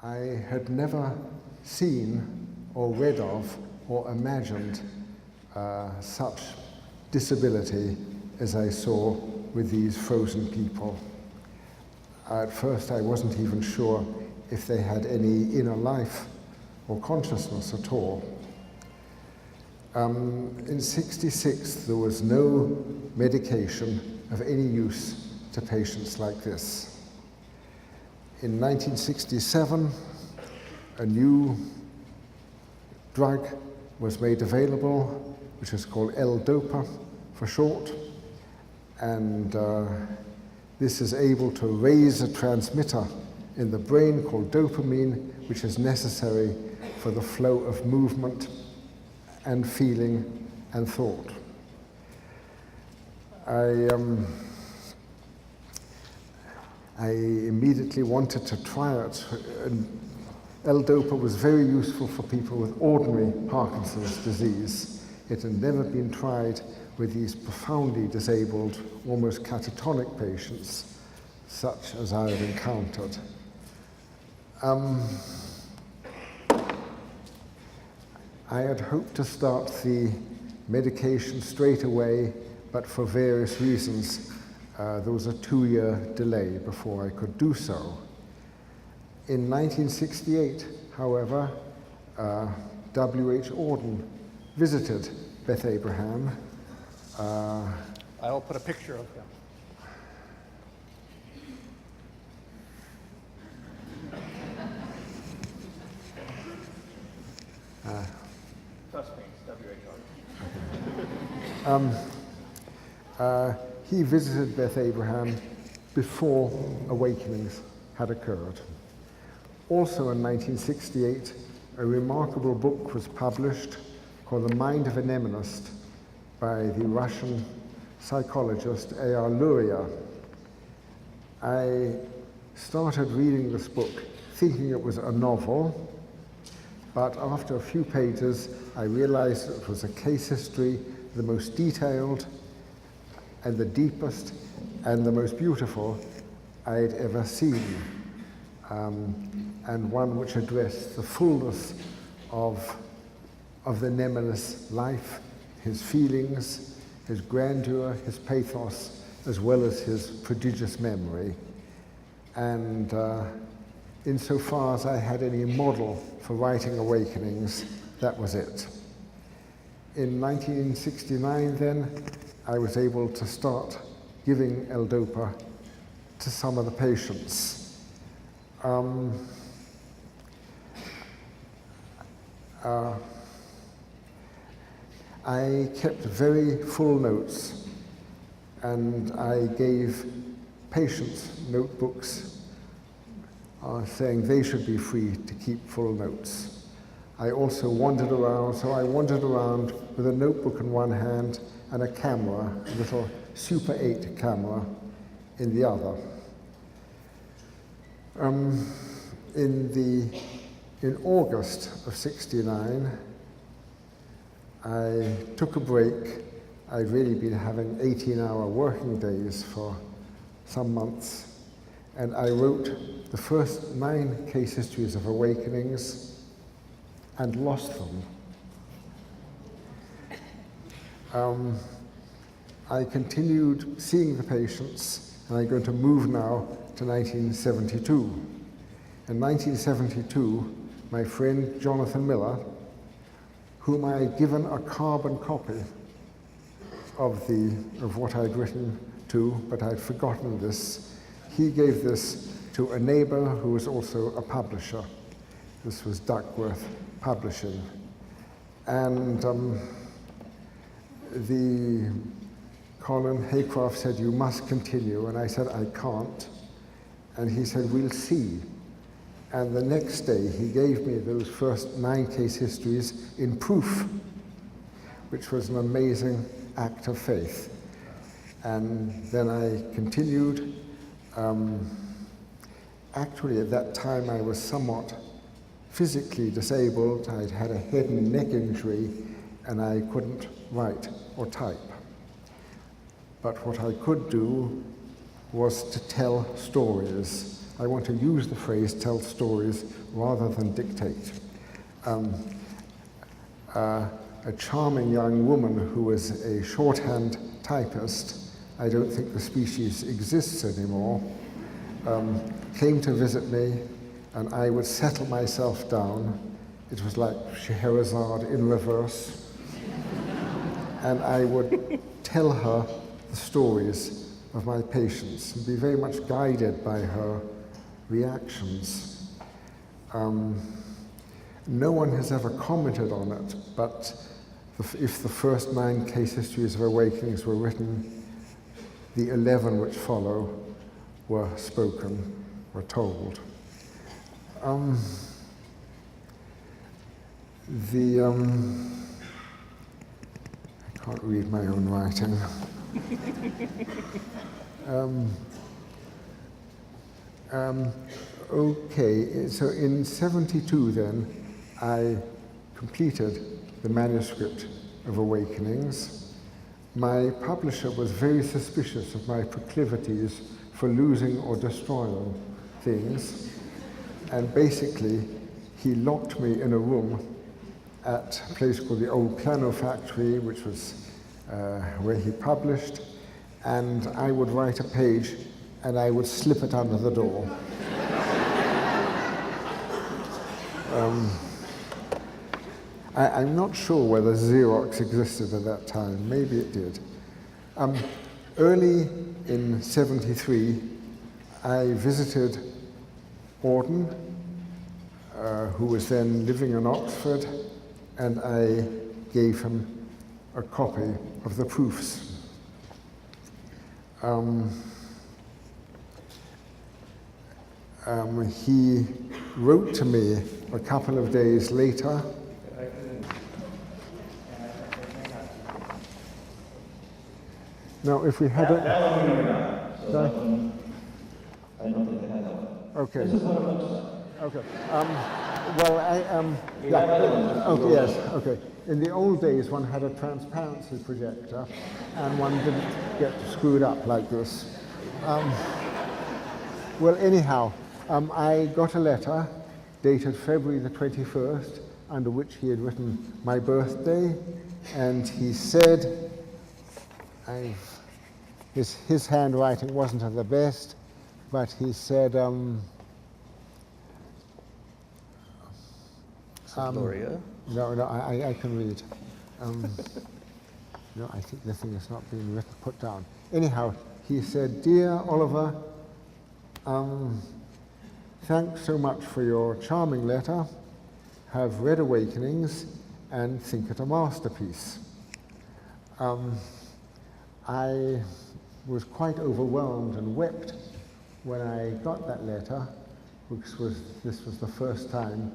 I had never seen or read of or imagined such disability as I saw with these frozen people. At first I wasn't even sure if they had any inner life or consciousness at all. In '66 there was no medication of any use to patients like this. In 1967 a new drug was made available, which is called L-DOPA for short, and this is able to raise a transmitter in the brain called dopamine, which is necessary for the flow of movement and feeling and thought. I immediately wanted to try it. L-DOPA was very useful for people with ordinary Parkinson's disease. It had never been tried with these profoundly disabled, almost catatonic patients, such as I have encountered. I had hoped to start the medication straight away, but for various reasons, there was a 2-year delay before I could do so. In 1968, however, W.H. Auden visited Beth Abraham. I'll put a picture of him. Trust me, it's W.H. Auden. He visited Beth Abraham before Awakenings had occurred. Also in 1968, a remarkable book was published called The Mind of a Mnemonist by the Russian psychologist A.R. Luria. I started reading this book thinking it was a novel, but after a few pages, I realized it was a case history, the most detailed and the deepest and the most beautiful I'd ever seen, and one which addressed the fullness of the mnemonist's life, his feelings, his grandeur, his pathos, as well as his prodigious memory. And insofar as I had any model for writing Awakenings, that was it. In 1969 then, I was able to start giving L-DOPA to some of the patients. I kept very full notes, and I gave patients notebooks saying they should be free to keep full notes. I also wandered around, so I wandered around with a notebook in one hand and a camera, a little Super 8 camera in the other. In August of '69, I took a break. I'd really been having 18-hour working days for some months, and I wrote the first 9 case histories of Awakenings and lost them. I continued seeing the patients, and I'm going to move now to 1972. In 1972, my friend Jonathan Miller, whom I had given a carbon copy of what I'd written to, but I'd forgotten this, he gave this to a neighbor who was also a publisher. This was Duckworth Publishing. And Colin Haycraft said, "You must continue," and I said, "I can't." And he said, "We'll see." And the next day, he gave me those first 9 case histories in proof, which was an amazing act of faith. And then I continued. Actually, at that time, I was somewhat physically disabled. I'd had a head and neck injury, and I couldn't write or type. But what I could do was to tell stories. I want to use the phrase tell stories rather than dictate. A charming young woman who was a shorthand typist, I don't think the species exists anymore, came to visit me, and I would settle myself down. It was like Scheherazade in reverse. And I would tell her the stories of my patients and be very much guided by her reactions. No one has ever commented on it, but if the first 9 case histories of awakenings were written, the 11 which follow were spoken, were told. I can't read my own writing. Okay, so in 72 then, I completed the manuscript of Awakenings. My publisher was very suspicious of my proclivities for losing or destroying things, and basically he locked me in a room at a place called the Old Piano Factory, which was where he published, and I would write a page and I would slip it under the door. I'm not sure whether Xerox existed at that time. Maybe it did. Early in 73, I visited Auden, who was then living in Oxford, and I gave him a copy of the proofs. He wrote to me a couple of days later. Now, if we had a... That one we got. So that one, I don't think I had that one. Okay. This is what it looks like. Okay. Well, okay, yes. Okay. In the old days, one had a transparency projector, and one didn't get screwed up like this. Well, anyhow, I got a letter dated February the 21st, under which he had written my birthday, and he said, his handwriting wasn't of the best, but he said, Gloria. No, I can read. No, I think the thing is not being put down. Anyhow, he said, "Dear Oliver, thanks so much for your charming letter. Have read Awakenings and think it a masterpiece." I was quite overwhelmed and wept when I got that letter, because this was the first time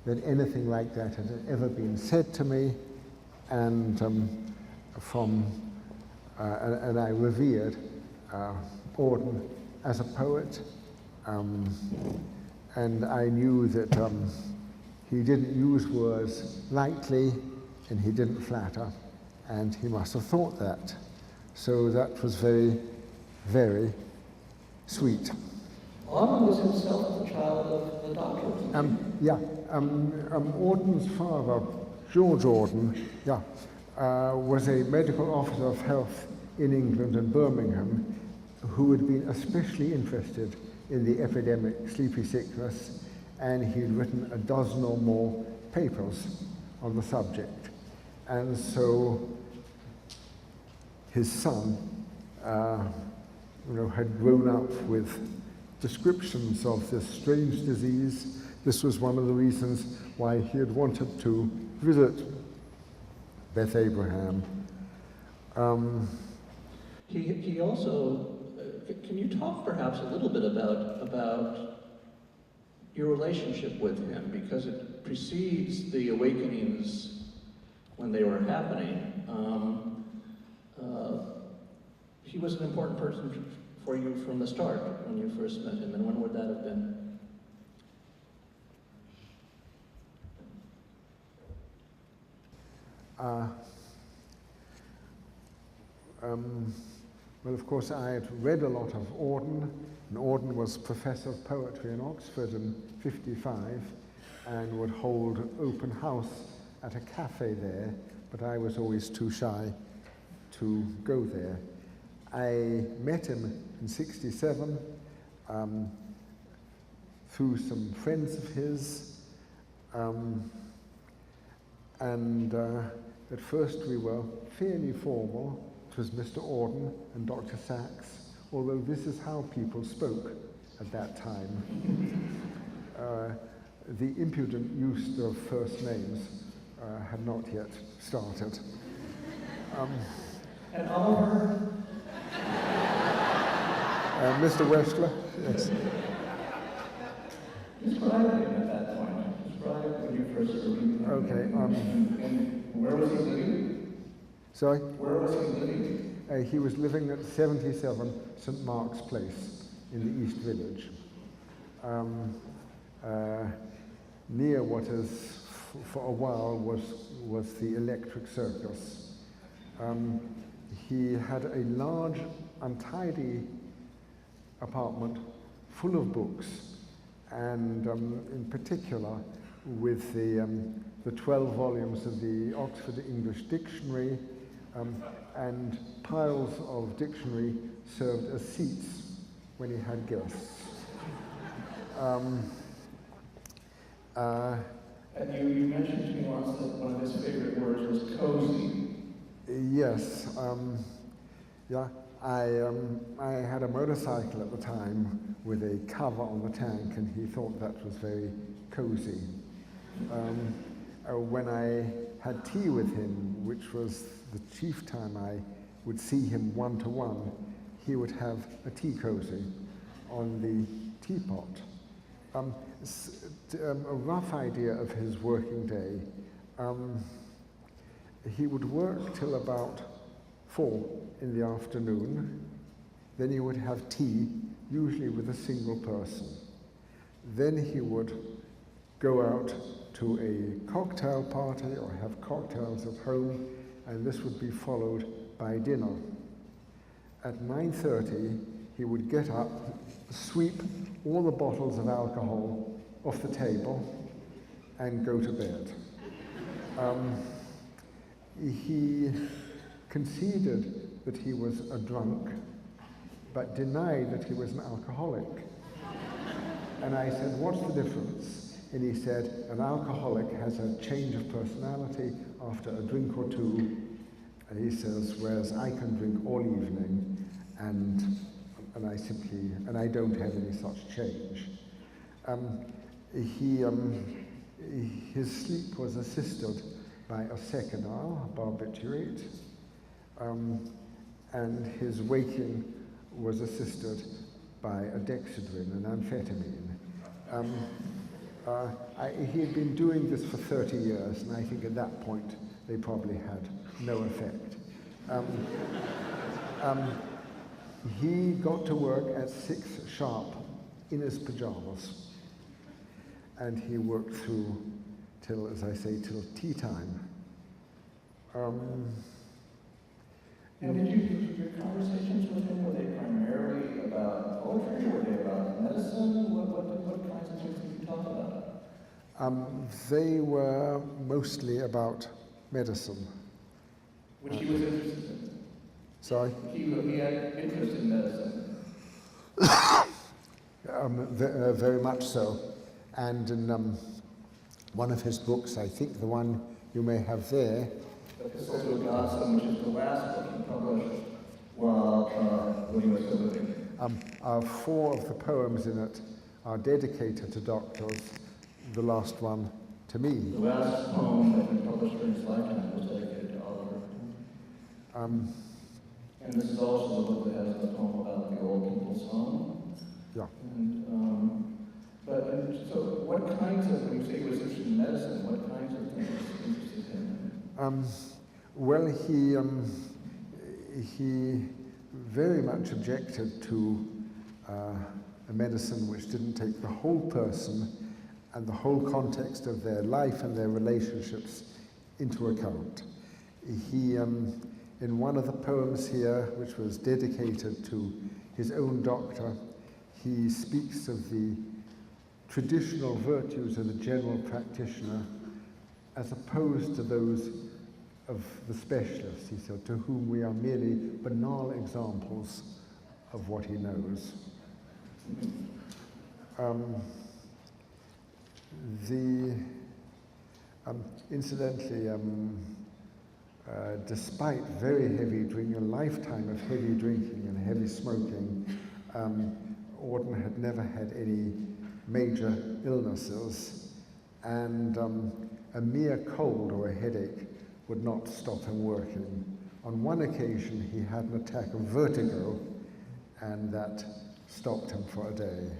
that anything like that had ever been said to me, and and I revered Auden as a poet, and I knew that he didn't use words lightly, and he didn't flatter, and he must have thought that. So that was very, very sweet. Auden was himself the child of the doctor. Auden's father, George Auden, was a medical officer of health in England and Birmingham, who had been especially interested in the epidemic sleepy sickness, and he'd written a dozen or more papers on the subject. And so his son had grown up with descriptions of this strange disease. This was one of the reasons why he had wanted to visit Beth Abraham. He also, can you talk perhaps a little bit about your relationship with him? Because it precedes the awakenings when they were happening. He was an important person for you from the start when you first met him, and when would that have been? Well, of course, I had read a lot of Auden, and Auden was professor of poetry in Oxford in '55 and would hold open house at a cafe there, but I was always too shy to go there. I met him in '67 through some friends of his, and at first we were fairly formal. It was Mr. Auden and Dr. Sachs, although this is how people spoke at that time. The impudent use of first names had not yet started. And Oliver? Mr. Westler, yes. Describe him at that point. Describe when you first heard him. Okay. And where was he living? Sorry? Where was he living? He was living at 77 St. Mark's Place in the East Village, near what is, for a while, was the Electric Circus. He had a large, untidy apartment full of books, and in particular with the 12 volumes of the Oxford English Dictionary, and piles of dictionary served as seats when he had guests. And you mentioned to me once that one of his favorite words was cozy. Yes, yeah. I had a motorcycle at the time with a cover on the tank, and he thought that was very cozy. When I had tea with him, which was the chief time I would see him one-to-one, he would have a tea cozy on the teapot. A rough idea of his working day. He would work till about 4 in the afternoon. Then he would have tea, usually with a single person. Then he would go out to a cocktail party or have cocktails at home, and this would be followed by dinner. At 9:30, he would get up, sweep all the bottles of alcohol off the table, and go to bed. He conceded that he was a drunk, but denied that he was an alcoholic. And I said, "What's the difference?" And he said, "An alcoholic has a change of personality after a drink or two." And he says, "Whereas I can drink all evening, and I don't have any such change." His sleep was assisted by a secunar, a barbiturate, and his waking was assisted by a dexedrine, an amphetamine. He had been doing this for 30 years, and I think at that point they probably had no effect. He got to work at 6 sharp in his pajamas, and he worked through till, as I say, till tea time. And did your conversations with him, were they primarily about poetry? Were they about medicine? What kinds of things did you talk about? They were mostly about medicine. Which he was interested in. Sorry? He had interest in medicine. Very much so. And in one of his books, I think the one you may have there, The Epistle to Gospel, which is the last book he published when he was still living. 4 of the poems in it are dedicated to doctors, the last one to me. The last poem that he published during his lifetime was dedicated to Oliver. And this is also the book that has the poem about the old people's home. Yeah. And so what kinds of, when you say he was interested in medicine, what kinds of things interested him? Well, he very much objected to a medicine which didn't take the whole person and the whole context of their life and their relationships into account. in one of the poems here, which was dedicated to his own doctor, he speaks of the traditional virtues of the general practitioner as opposed to those of the specialist, he said, to whom we are merely banal examples of what he knows. Incidentally, despite very heavy drinking, a lifetime of heavy drinking and heavy smoking, Auden had never had any major illnesses, and a mere cold or a headache would not stop him working. On one occasion, he had an attack of vertigo, and that stopped him for a day.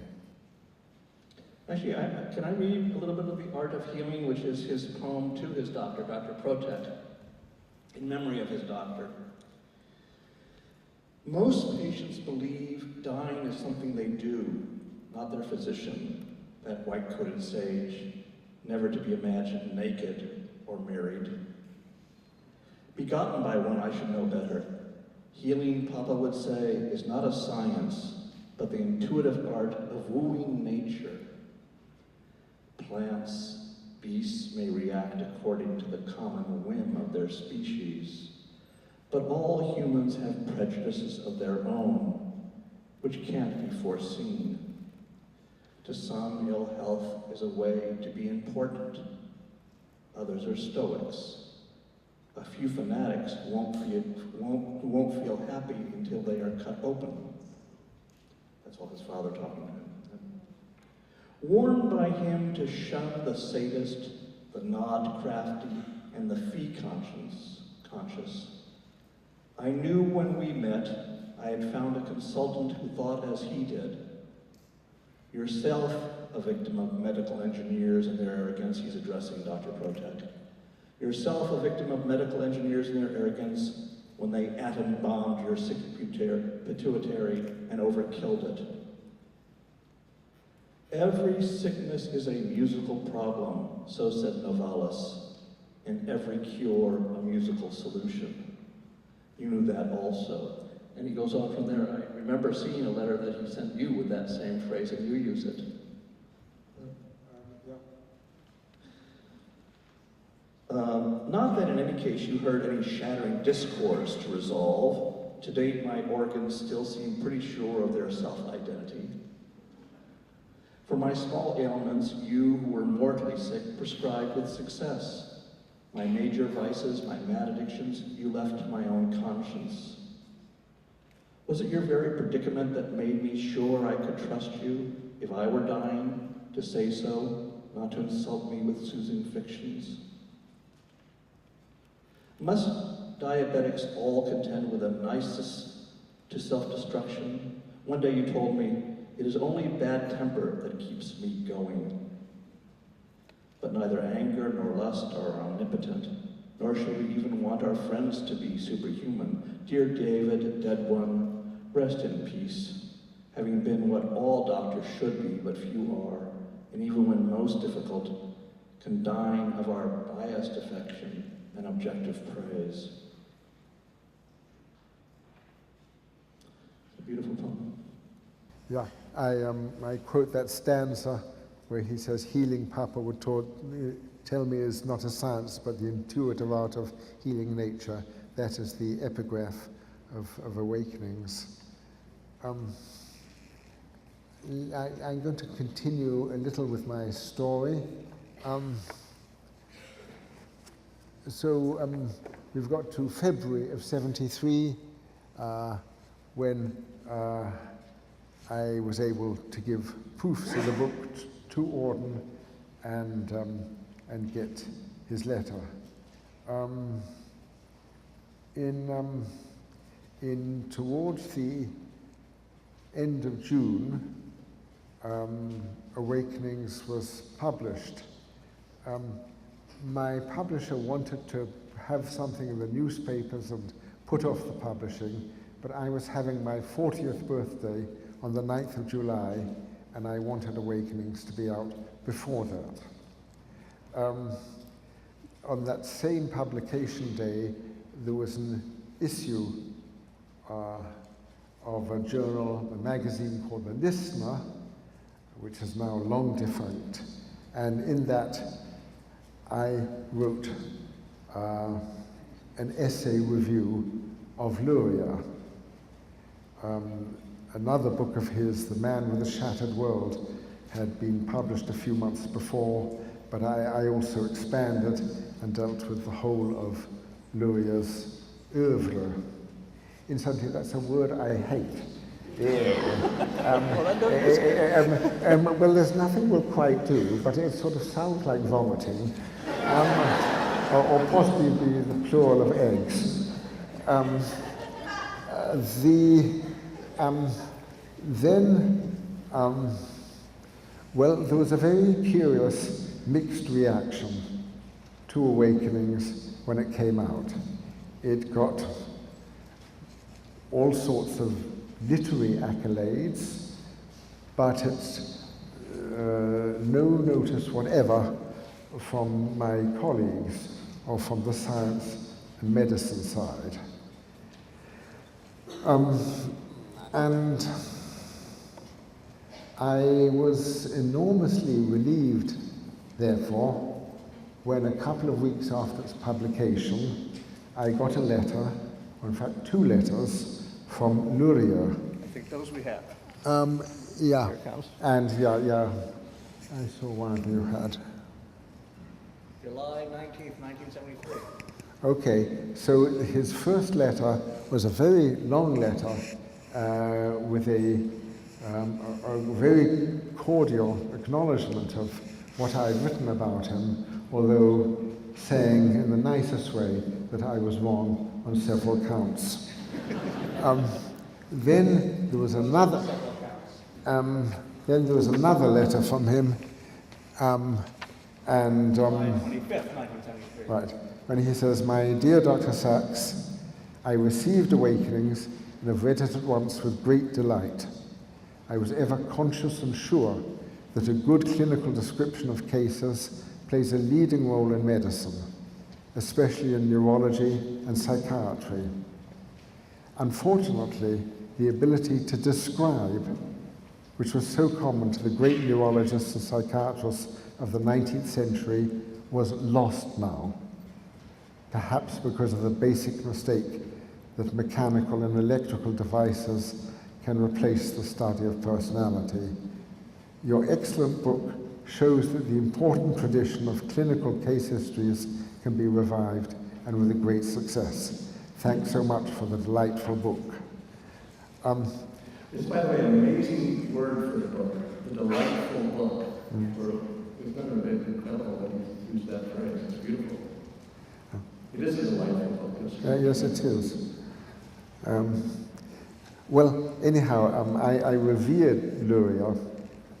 Actually, can I read a little bit of The Art of Healing, which is his poem to his doctor, Dr. Protet, in memory of his doctor. Most patients believe dying is something they do, not their physician, that white-coated sage, never to be imagined naked or married. Begotten by one, I should know better. Healing, Papa would say, is not a science, but the intuitive art of wooing nature. Plants, beasts may react according to the common whim of their species, but all humans have prejudices of their own, which can't be foreseen. To some, ill health is a way to be important. Others are stoics. A few fanatics who won't feel happy until they are cut open. That's all his father talking to him. Warned by him to shun the sadist, the nod crafty, and the fee conscious, I knew when we met I had found a consultant who thought as he did. Yourself a victim of medical engineers and their arrogance, he's addressing Dr. Protet. Yourself a victim of medical engineers and their arrogance when they atom bombed your sick pituitary and overkilled it. Every sickness is a musical problem, so said Novalis, and every cure a musical solution. You knew that also. And he goes on from there. I remember seeing a letter that he sent you with that same phrase, and you use it. Not that in any case you heard any shattering discourse to resolve. To date, my organs still seem pretty sure of their self-identity. For my small ailments, you who were mortally sick prescribed with success. My major vices, my mad addictions, you left to my own conscience. Was it your very predicament that made me sure I could trust you, if I were dying, to say so, not to insult me with soothing fictions? Must diabetics all contend with a niceness to self-destruction? One day you told me, it is only bad temper that keeps me going. But neither anger nor lust are omnipotent, nor should we even want our friends to be superhuman. Dear David, dead one, rest in peace, having been what all doctors should be, but few are, and even when most difficult, can dine of our biased affection and objective praise. It's a beautiful poem. Yeah, I quote that stanza where he says, healing, Papa would tell me, is not a science, but the intuitive art of healing nature. That is the epigraph of Awakenings. I'm going to continue a little with my story. We've got to February of '73 when I was able to give proofs of the book to Auden and get his letter. Towards the end of June, Awakenings was published. My publisher wanted to have something in the newspapers and put off the publishing, but I was having my 40th birthday on the 9th of July, and I wanted Awakenings to be out before that. On that same publication day, there was an issue of a journal, a magazine called The Listener, which is now long defunct. And in that, I wrote an essay review of Luria. Another book of his, The Man with the Shattered World, had been published a few months before, but I also expanded and dealt with the whole of Luria's oeuvre. Incidentally, that's a word I hate. Well, there's nothing we'll quite do, but it sort of sounds like vomiting, or possibly the plural of eggs. Well, there was a very curious mixed reaction to Awakenings when it came out. It got all sorts of literary accolades, but it's no notice whatever from my colleagues or from the science and medicine side. And I was enormously relieved, therefore, when a couple of weeks after its publication, I got a letter, or in fact 2 letters, from Luria. I think those we have. Yeah, Here it comes. and yeah, I saw one you had. July 19th, 1973. Okay, so his first letter was a very long letter with a very cordial acknowledgement of what I had written about him, although saying in the nicest way that I was wrong on several counts. Then there was another. Then there was another letter from him, July 25th, 1973. right, when he says, "My dear Dr. Sachs, I received Awakenings and have read it at once with great delight. I was ever conscious and sure that a good clinical description of cases plays a leading role in medicine, especially in neurology and psychiatry. Unfortunately, the ability to describe, which was so common to the great neurologists and psychiatrists of the 19th century, was lost now, perhaps because of the basic mistake that mechanical and electrical devices can replace the study of personality. Your excellent book shows that the important tradition of clinical case histories can be revived, and with a great success. Thanks so much for the delightful book." It's, by the way, an amazing word for the book, the delightful book. We've never been incredible that you used that phrase. It's beautiful. It is a delightful book. Yes, it is. Well, anyhow, I revered Luria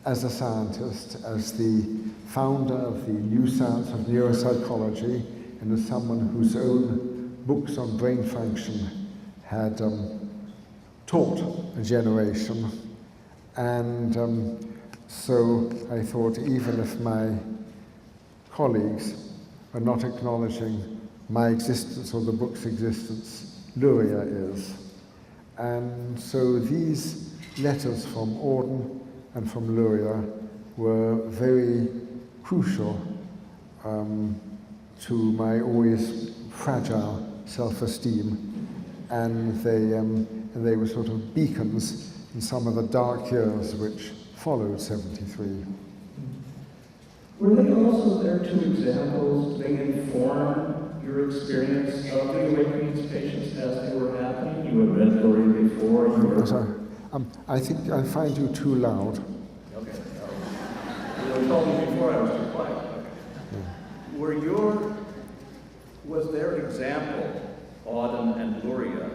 as a scientist, as the founder of the new science of neuropsychology, and as someone whose own books on brain function had taught a generation. And so I thought, even if my colleagues are not acknowledging my existence or the book's existence, Luria is. And so these letters from Auden and from Luria were very crucial to my always fragile self-esteem, and they were sort of beacons in some of the dark years which followed 73. Were they also their 2 examples? They inform your experience of the Awakenings patients as they were happening? You had read Luria before. You were... Sorry, I think I find you too loud. Okay. You told me before I was too quiet. Yeah. Was their example, Auden and Luria,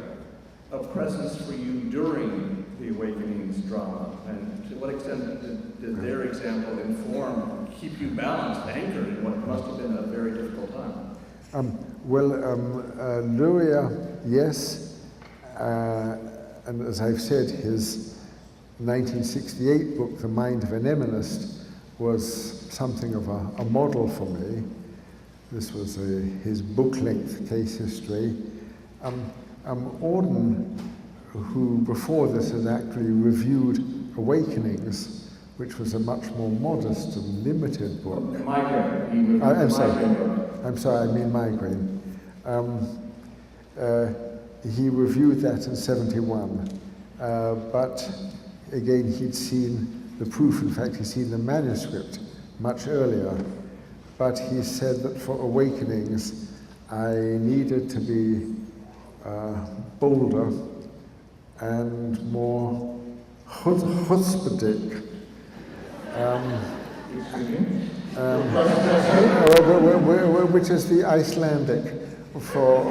a presence for you during the Awakenings drama? And to what extent did their example inform, keep you balanced, anchored in what must have been a very difficult time? Luria, yes, and as I've said, his 1968 book, The Mind of an Eminist, was something of a model for me. This was his book-length case history. Auden, who before this had actually reviewed Awakenings, which was a much more modest and limited book. Migraine. I'm sorry, I mean Migraine. He reviewed that in 71, but again he'd seen the proof, in fact he'd seen the manuscript much earlier, but he said that for Awakenings I needed to be bolder and more chutzpahdik. Which is the Icelandic for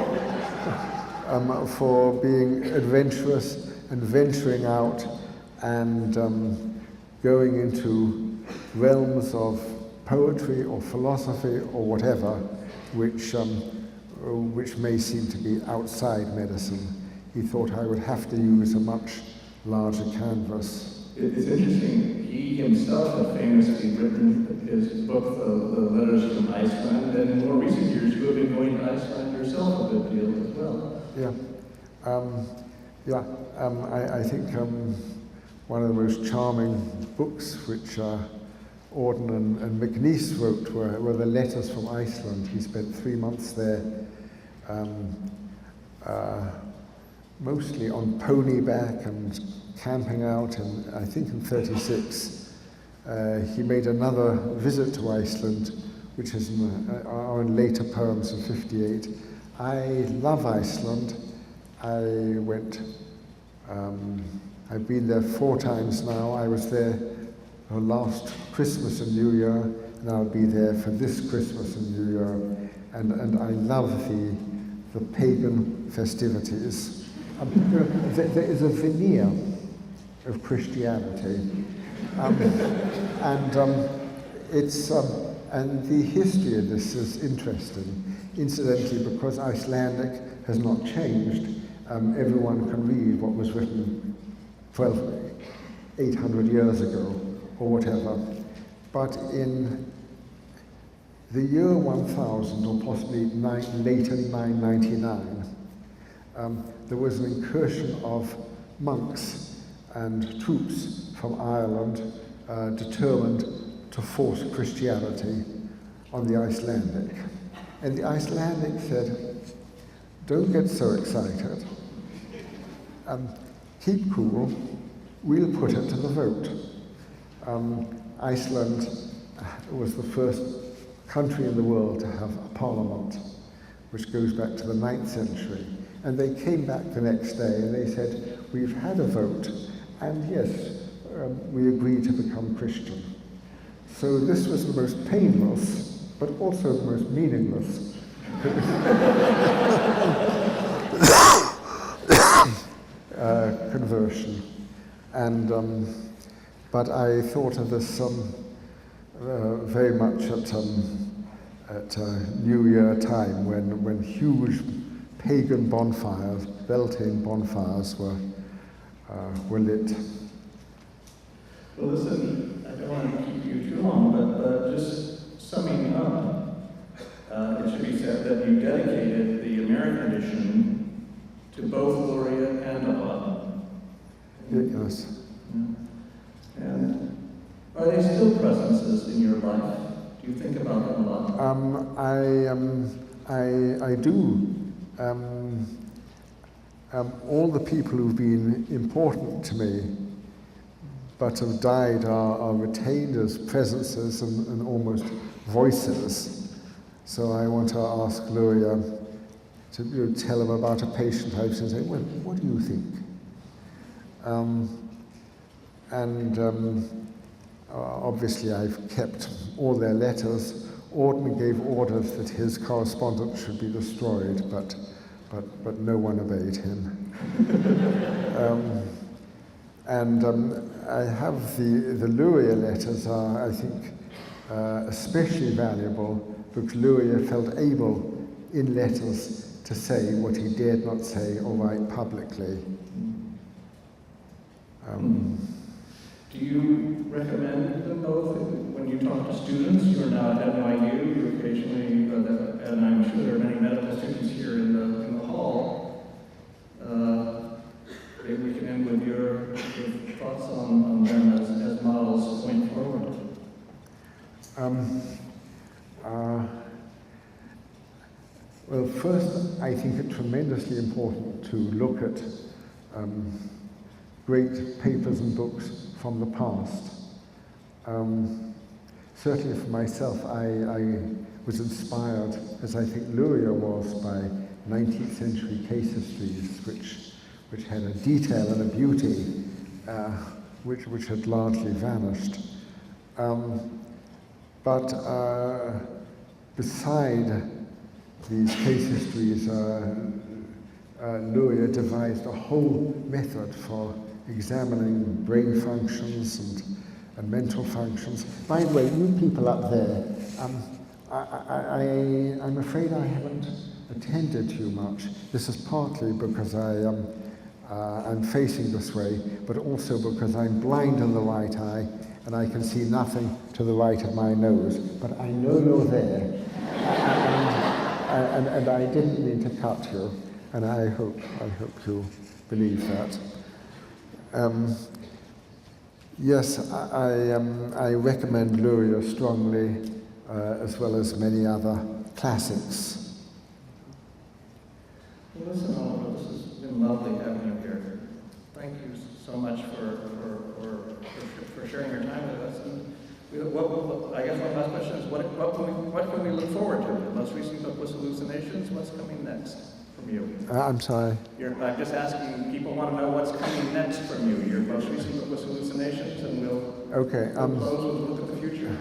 being adventurous and venturing out and going into realms of poetry or philosophy or whatever, which may seem to be outside medicine. He thought I would have to use a much larger canvas. It's interesting, he himself had famously written his book, The Letters from Iceland, and in more recent years you have been going to Iceland yourself a good deal as well. I think one of the most charming books which Auden and McNeice wrote were the Letters from Iceland. He spent 3 months there, mostly on pony back and camping out, and I think in 36 he made another visit to Iceland, which is in later poems in 58. I love Iceland. I went, I've been there 4 times now. I was there last Christmas and New Year, and I'll be there for this Christmas and New Year, and I love the pagan festivities. There is a veneer of Christianity, and the history of this is interesting. Incidentally, because Icelandic has not changed, everyone can read what was written 800 years ago or whatever. But in the year 1000, or possibly later 999, there was an incursion of monks and troops from Ireland determined to force Christianity on the Icelandic. And the Icelandic said, don't get so excited, keep cool, we'll put it to the vote. Iceland was the first country in the world to have a parliament, which goes back to the 9th century. And they came back the next day and they said, we've had a vote, and yes, we agreed to become Christian. So this was the most painless, but also the most meaningless conversion. And but I thought of this very much at New Year time, when huge pagan bonfires, Beltane bonfires, were lit. Well, listen, I don't want to keep you too long, but just summing up, it should be said that you dedicated the American edition to both Luria and Auden. Yes. Yeah. And are they still presences in your life? Do you think about them a lot? I do. All the people who've been important to me but have died are retained as presences and almost voices. So I want to ask Luria to tell him about a patient I've seen and say, well, what do you think? Obviously I've kept all their letters. Auden gave orders that his correspondence should be destroyed, but no one obeyed him. I have the Luria letters are, I think, especially valuable because Luria felt able in letters to say what he dared not say or write publicly. Do you recommend them both when you talk to students? You are now at NYU, you occasionally, and I'm sure there are many medical students here in the hall. first, I think it tremendously important to look at great papers and books from the past. Certainly for myself, I was inspired, as I think Luria was, by 19th century case histories, which had a detail and a beauty which had largely vanished. But beside these case histories, Luria devised a whole method for examining brain functions and mental functions. By the way, you people up there, I'm afraid I haven't attended to you much. This is partly because I'm facing this way, but also because I'm blind in the right eye and I can see nothing to the right of my nose. But I know you're there, and I didn't mean to cut you, and I hope you believe that. Yes, I recommend Luria strongly, as well as many other classics. Well, listen, Oliver, this has been lovely having you here. Thank you so much for sharing your time with us. And I guess one last question is, what can we look forward to? The most recent book was Hallucinations. What's coming next from you? I'm sorry. I'm just asking, people want to know what's coming next from you. Your most recent book was Hallucinations, and we'll close with a look at the future.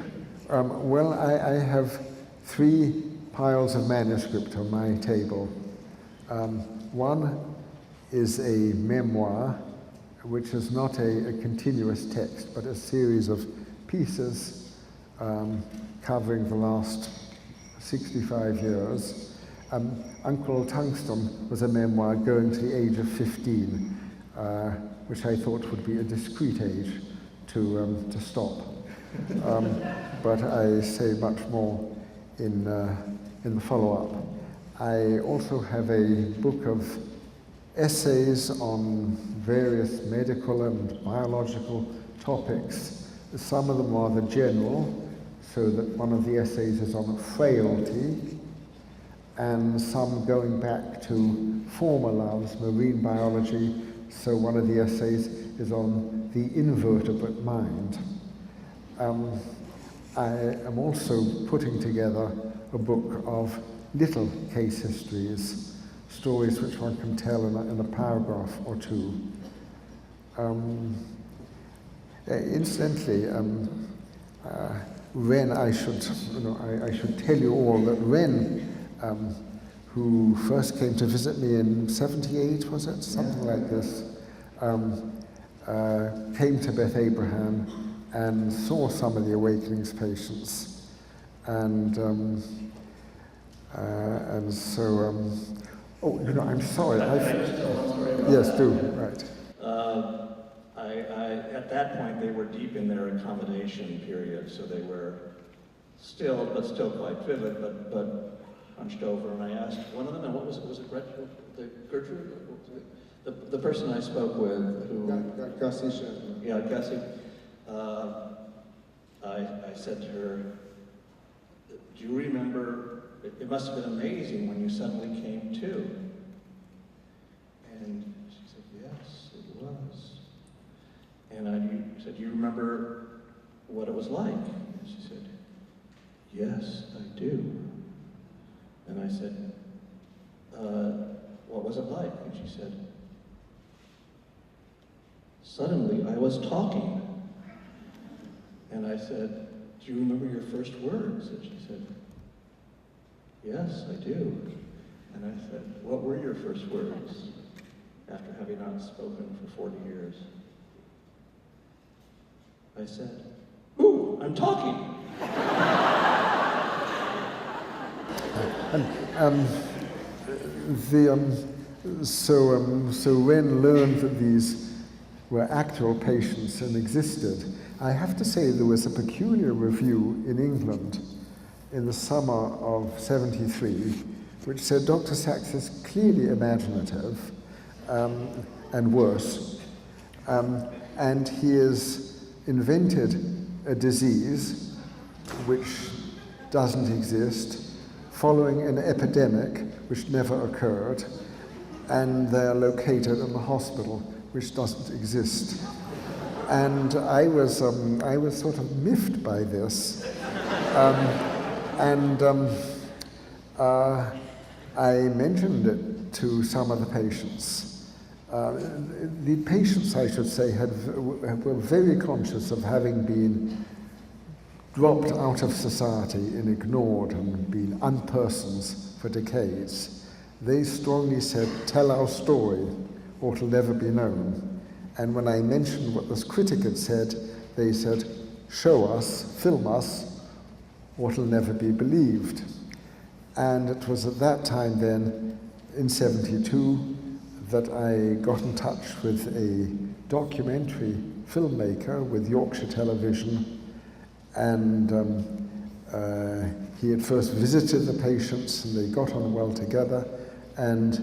Well, I have 3 piles of manuscript on my table. One is a memoir, which is not a continuous text, but a series of pieces covering the last 65 years. Uncle Tungsten was a memoir going to the age of 15, which I thought would be a discreet age to stop. But I say much more in the follow-up. I also have a book of essays on various medical and biological topics. Some of them are rather general, so that one of the essays is on frailty, and some going back to former loves, marine biology, so one of the essays is on the invertebrate mind. I am also putting together a book of little case histories, stories which one can tell in a paragraph or two. Incidentally, Ren, I should tell you all that Ren, who first came to visit me in 78, was it? Something like this, came to Beth Abraham and saw some of the Awakenings patients. And so, I'm sorry. Yes, do, right. At that point, they were deep in their accommodation period, so they were still quite vivid, but hunched over. And I asked one of them, and what was it? Was it Gertrude? The person I spoke with, who... Gussie. Yeah, Gussie. I said to her, do you remember, it must have been amazing when you suddenly came to. And she said, yes, it was. And I said, do you remember what it was like? And she said, yes, I do. And I said, what was it like? And she said, suddenly I was talking. And I said, do you remember your first words? And she said, yes, I do. And I said, what were your first words after having not spoken for 40 years? I said, ooh, I'm talking. So Ren learned that these were actual patients and existed. I have to say there was a peculiar review in England in the summer of '73, which said Dr. Sachs is clearly imaginative and worse, and he has invented a disease which doesn't exist, following an epidemic which never occurred, and they're located in the hospital, which doesn't exist. And I was sort of miffed by this, I mentioned it to some of the patients. The patients, I should say, were very conscious of having been dropped out of society and ignored and been unpersons for decades. They strongly said, "Tell our story, or it'll never be known." And when I mentioned what this critic had said, they said, "Show us, film us, or it'll never be believed." And it was at that time then, in '72, that I got in touch with a documentary filmmaker with Yorkshire Television, and he had first visited the patients and they got on well together, and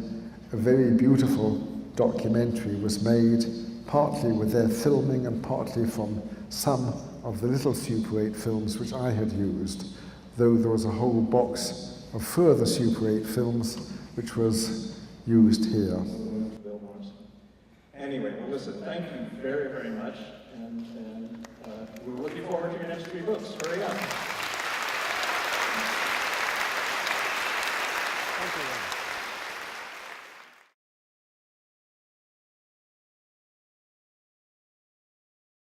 a very beautiful documentary was made, partly with their filming and partly from some of the little Super 8 films which I had used, though there was a whole box of further Super 8 films which was used here. Anyway, well, listen, thank you very, very much, and we're looking forward to your next 3 books. Hurry up. Thank you.